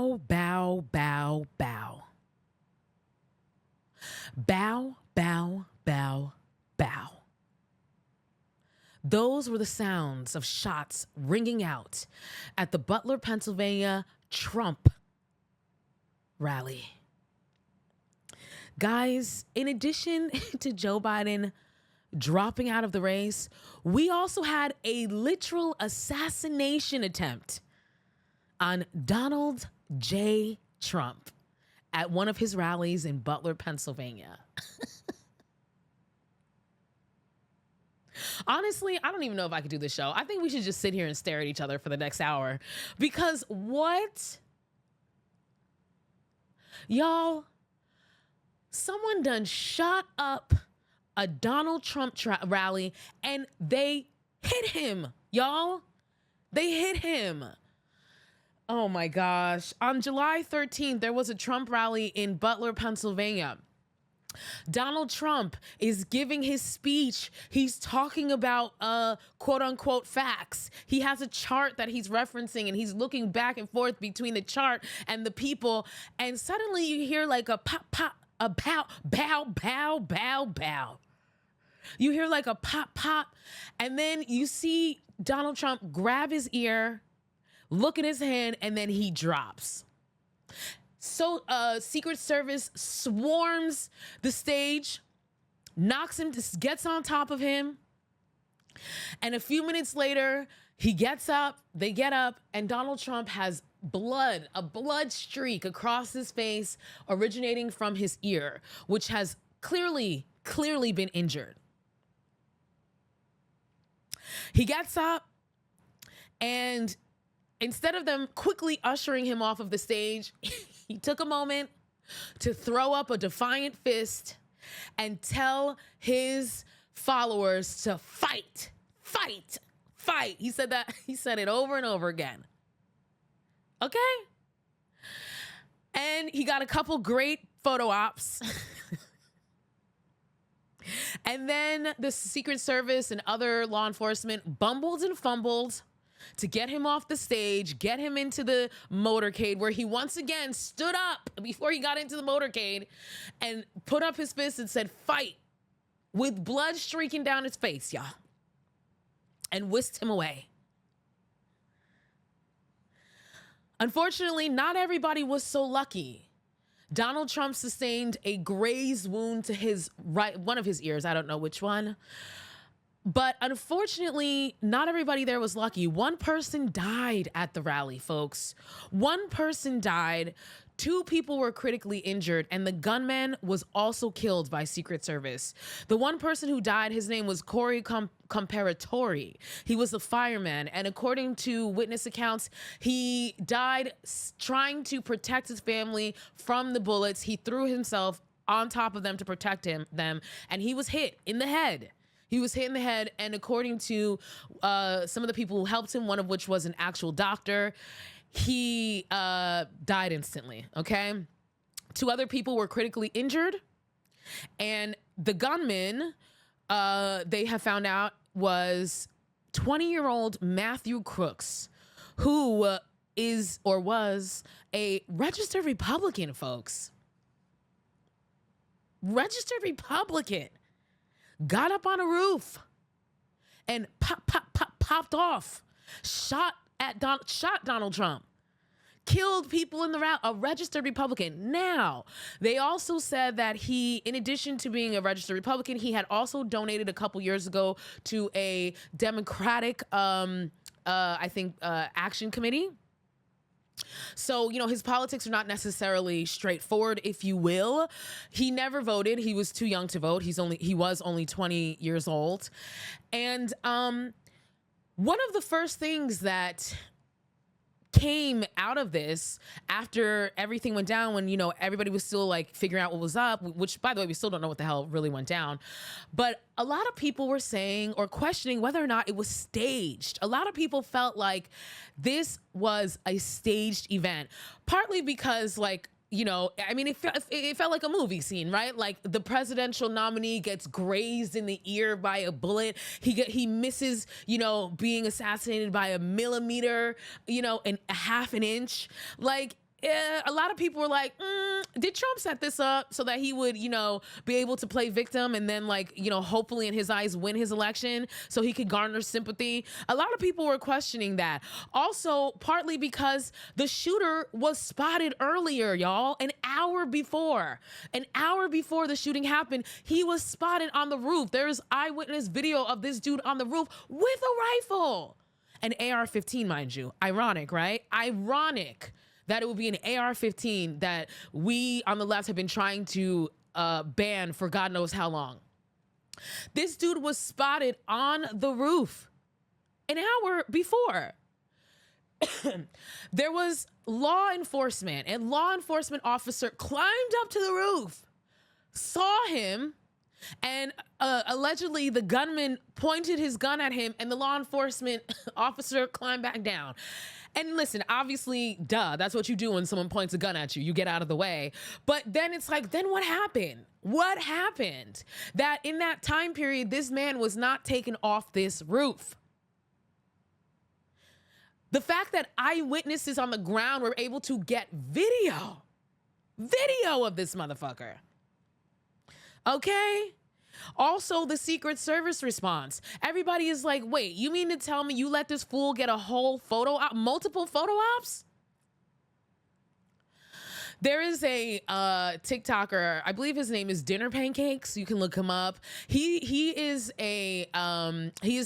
Bow, bow, bow, bow. Bow, bow, bow, bow. Those were the sounds of shots ringing out at the Butler, Pennsylvania Trump rally. Guys, in addition to Joe Biden dropping out of the race, we also had a literal assassination attempt on Donald J. Trump at one of his rallies in Butler, Pennsylvania. Honestly, I don't even know if I could do this show. I think we should just sit here and stare at each other for the next hour. Because what? Y'all, someone done shot up a Donald Trump rally and they hit him, y'all. They hit him. Oh my gosh. On July 13th, there was a Trump rally in Butler, Pennsylvania. Donald Trump is giving his speech. He's talking about quote unquote facts. He has a chart that he's referencing and he's looking back and forth between the chart and the people. And suddenly you hear like a pop, pop, a bow, bow, bow, bow, bow. You hear like a pop, pop. And then you see Donald Trump grab his ear, look at his hand, and then he drops. So Secret Service swarms the stage, knocks him, gets on top of him. And a few minutes later, he gets up, they get up, and Donald Trump has blood, a blood streak across his face originating from his ear, which has clearly been injured. He gets up, and instead of them quickly ushering him off of the stage, he took a moment to throw up a defiant fist and tell his followers to fight, fight, fight. He said that. He said it over and over again. Okay? And he got a couple great photo ops. And then the Secret Service and other law enforcement bumbled and fumbled to get him off the stage, get him into the motorcade, where he once again stood up before he got into the motorcade and put up his fist and said, fight, with blood streaking down his face, y'all, and whisked him away. Unfortunately, not everybody was so lucky. Donald Trump sustained a grazed wound to his right, one of his ears. I don't know which one. But unfortunately, not everybody there was lucky. One person died at the rally, folks. One person died. 2 people were critically injured, and the gunman was also killed by Secret Service. The one person who died, his name was Corey Comparatori. He was a fireman, and according to witness accounts, he died trying to protect his family from the bullets. He threw himself on top of them to protect them, and he was hit in the head. He was hit in the head, and according to some of the people who helped him, one of which was an actual doctor, he died instantly, okay? 2 other people were critically injured, and the gunman, they have found out, was 20-year-old Matthew Crooks, who is or was a registered Republican, folks. Registered Republican. Got up on a roof and popped off, shot Donald Trump, killed people in the route, a registered Republican. Now, they also said that he, in addition to being a registered Republican, he had also donated a couple years ago to a Democratic, action committee. So, you know, his politics are not necessarily straightforward, if you will. He never voted. He was too young to vote. He was only 20 years old. And one of the first things that came out of this after everything went down, when, you know, everybody was still like figuring out what was up, which, by the way, we still don't know what the hell really went down. But a lot of people were saying or questioning whether or not it was staged. A lot of people felt like this was a staged event, partly because, like, you know, I mean, it felt like a movie scene, right? Like the presidential nominee gets grazed in the ear by a bullet. He misses, you know, being assassinated by a millimeter, you know, and a half an inch. Like, a lot of people were like, did Trump set this up so that he would, be able to play victim and then like, hopefully in his eyes win his election so he could garner sympathy? A lot of people were questioning that. Also, partly because the shooter was spotted earlier, y'all, an hour before the shooting happened, he was spotted on the roof. There's eyewitness video of this dude on the roof with a rifle. An AR-15, mind you. Ironic, right? Ironic that it would be an AR-15 that we on the left have been trying to ban for God knows how long. This dude was spotted on the roof an hour before. There was law enforcement, and law enforcement officer climbed up to the roof, saw him, and allegedly the gunman pointed his gun at him, and the law enforcement officer climbed back down. And listen, obviously, duh, that's what you do when someone points a gun at you. You get out of the way. But then it's like, then what happened? What happened? That in that time period, this man was not taken off this roof. The fact that eyewitnesses on the ground were able to get video of this motherfucker. Okay? Also, the Secret Service response. Everybody is like, wait, you mean to tell me you let this fool get a whole photo op, multiple photo ops? There is a TikToker, I believe his name is Dinner Pancakes. You can look him up. He is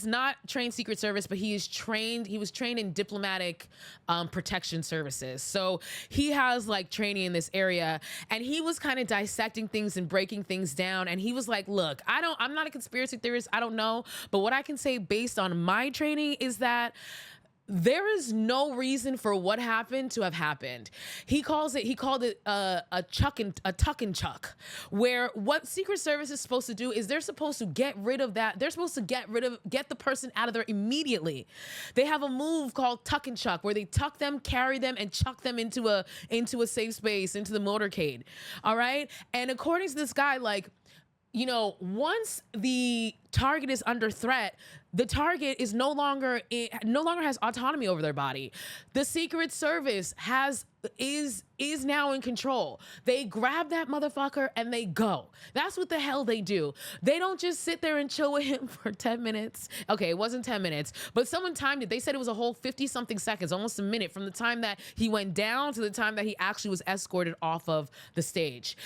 not trained Secret Service, but he was trained in diplomatic protection services. So he has like training in this area, and he was kind of dissecting things and breaking things down. And he was like, look, I'm not a conspiracy theorist. I don't know. But what I can say based on my training is that there is no reason for what happened to have happened. He called it a tuck and chuck, where what Secret Service is supposed to do is they're supposed to get rid of that. They're supposed to get the person out of there immediately. They have a move called tuck and chuck, where they tuck them, carry them, and chuck them into a safe space, into the motorcade. All right. And according to this guy, like, once the target is under threat, the target is no longer has autonomy over their body. The Secret Service is now in control. They grab that motherfucker and they go. That's what the hell they do. They don't just sit there and chill with him for 10 minutes. Okay, it wasn't 10 minutes, but someone timed it. They said it was a whole 50 something seconds, almost a minute from the time that he went down to the time that he actually was escorted off of the stage.